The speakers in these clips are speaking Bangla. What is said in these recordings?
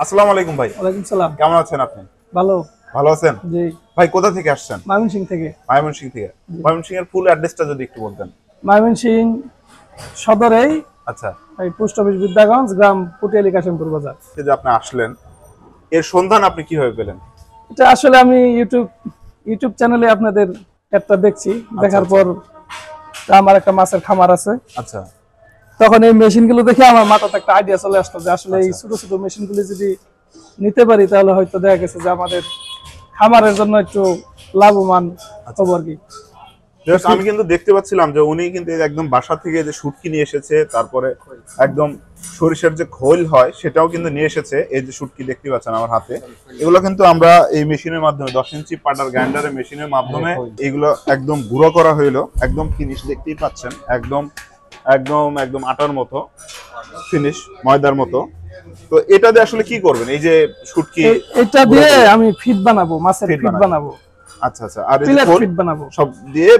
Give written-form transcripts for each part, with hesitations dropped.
আসসালামু আলাইকুম ভাই। ওয়ালাইকুম সালাম। কেমন আছেন আপনি? ভালো। ভালো আছেন? জি। ভাই কোথা থেকে আসছেন? ময়মনসিংহ থেকে। ময়মনসিংহ থেকে। ময়মনসিংহের ফুল অ্যাড্রেসটা যদি একটু বলতেন। ময়মনসিংহ সদরেই আচ্ছা। এই পোস্ট অফিস বিদ্যাগঞ্জ, গ্রাম পুটিয়ালি কাশিমপুর বাজার। এই যে আপনি আসলেন, এর সন্ধান আপনি কিভাবে পেলেন? এটা আসলে আমি ইউটিউব চ্যানেলে আপনাদের একটা দেখছি, দেখার পর আমার একটা মাছের খামার আছে। আচ্ছা। তখন এই মেশিনগুলো দেখে আমার মাথাতে একটা আইডিয়া চলে আসলো যে আসলে এই ছোট ছোট মেশিনগুলো যদি নিতে পারি তাহলে হয়তো দেখা গেছে যে আমাদের খামারের জন্য একটু লাভবান হবো আর কি। আমি কিন্তু দেখতে পাচ্ছিলাম যে উনি কিন্তু একদম বাসা থেকে যে শুটকি নিয়ে এসেছে, তারপরে একদম সরিষার যে খোল হয় সেটাও কিন্তু নিয়ে এসেছে। এই যে শুটকি দেখতে পাচ্ছেন আমার হাতে, এগুলো কিন্তু আমরা এই মেশিনের মাধ্যমে 10 ইঞ্চি পাটার গ্রাইন্ডারের মেশিনের মাধ্যমে এগুলো একদম গুঁড়ো করা হইলো। একদম ফিনিশ দেখতেই পাচ্ছেন, একদম একদম একদম আটার মতো ফিনিশ, ময়দার মতো। তো এটা দিয়ে আসলে কি করবেন? এই যে শুটকি এটা দিয়ে আমি ফিট বানাবো, মাছের ফিট বানাবো। আচ্ছা আচ্ছা। আর এই ফিট বানাবো সব দিয়ে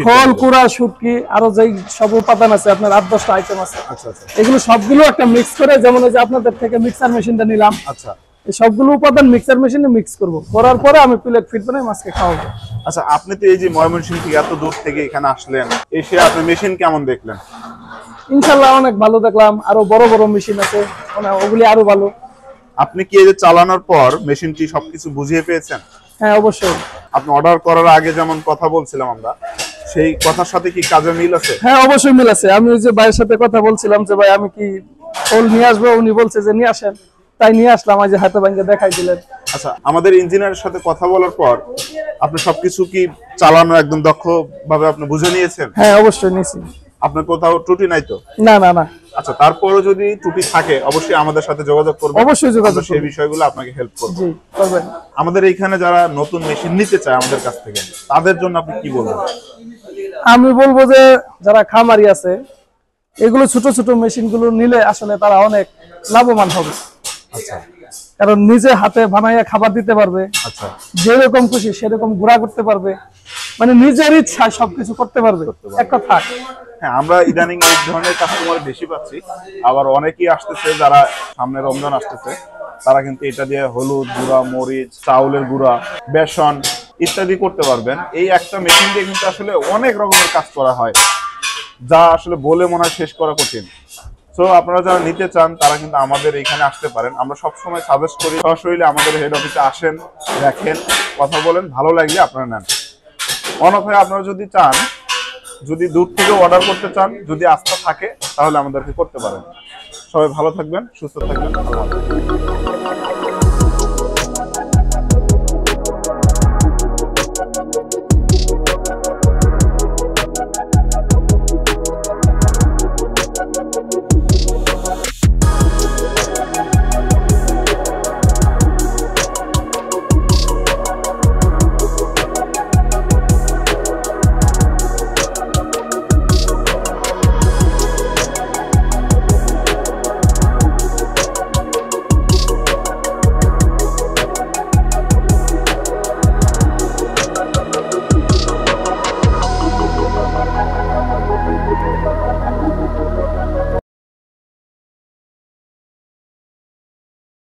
খোল, কুড়া, শুটকি আরো যেই সব উপাদান আছে আপনার 8-10টা আইটেম আছে। আচ্ছা আচ্ছা। এগুলো সবগুলো একটা মিক্স করে, যেমন এই যে আপনাদের থেকে মিক্সার মেশিনটা নিলাম। আচ্ছা। এই সবগুলো উপাদান মিক্সার মেশিনে মিক্স করব, করার পরে আমি প্লেট ফিট বানাই মাছকে খাওয়াবো। আচ্ছা, আপনি তো এই যে ময়মনসিংহ থেকে এত দূর থেকে এখানে আসলেন, এসে আপনি মেশিন কেমন দেখলেন? ইনশাআল্লাহ অনেক ভালো দেখলাম, আরো বড় বড় মেশিন আছে, ওগুলি আরো ভালো। আপনি কি এই যে চালানোর পর মেশিনটি সবকিছু বুঝিয়ে পেয়েছেন? হ্যাঁ অবশ্যই। আপনি অর্ডার করার আগে যেমন কথা বলছিলাম আমরা, সেই কথার সাথে কি কাজে মিল আছে? হ্যাঁ অবশ্যই মিল আছে। আমি ওই যে ভাইয়ের সাথে কথা বলছিলাম যে ভাই আমি কি খোল নিয়ে আসবো, উনি বলছে যে নিয়ে আসেন, তাই নিয়ে আসলাম। আজ হাতে ভাঙে দেখাই দিলেন। আচ্ছা, আমাদের ইঞ্জিনিয়ারের সাথে কথা বলার পর আপনি সবকিছু কি চালানো একদম দক্ষ ভাবে আপনি বুঝে নিয়েছেন? হ্যাঁ অবশ্যই নিয়েছি। আপনার কোথাও ত্রুটি নাই তো? না না না। আচ্ছা, তারপরেও যদি ত্রুটি থাকে অবশ্যই আমাদের সাথে যোগাযোগ করবেন। অবশ্যই যোগাযোগ সেই বিষয়গুলো আপনাকে হেল্প করব। জি করবেন। আমাদের এইখানে যারা নতুন মেশিন নিতে চায় আমাদের কাছ থেকে, তাদের জন্য আপনি কি বলবেন? আমি বলবো যে যারা খামারি আছে, এগুলো ছোট ছোট মেশিনগুলো নিলে আসলে তারা অনেক লাভবান হবে। আচ্ছা। কারণ নিজে হাতে বানাইয়া খাবার দিতে পারবে। আচ্ছা। যেরকম খুশি সেরকম গুঁড়া করতে পারবে, মানে নিজের ইচ্ছায় সবকিছু করতে পারবে। একটা থাক। হ্যাঁ, আমরা ইদানিং এই ধরনের কাস্টমার বেশি পাচ্ছি। আবার অনেকেই আসতেছে যারা সামনে রমজান আসতেছে, তারা কিন্তু এটা দিয়ে হলুদ গুঁড়া, মরিচ, চাউলের গুঁড়া, বেসন ইত্যাদি করতে পারবেন। এই একটা মেশিন দিয়ে কিন্তু আসলে অনেক রকমের কাজ করা হয়, যা আসলে বলে মনে হয় শেষ করা কঠিন। সো আপনারা যারা নিতে চান তারা কিন্তু আমাদের এখানে আসতে পারেন। আমরা সবসময় সাজেস্ট করি সরাসরি আমাদের হেড অফিসে আসেন, দেখেন, কথা বলেন, ভালো লাগলে আপনারা নেন। অন্যথায় আপনারা যদি চান, যদি দূর থেকে অর্ডার করতে চান, যদি আস্থা থাকে তাহলে আমাদেরকে করতে পারেন। সবাই ভালো থাকবেন, সুস্থ থাকবেন।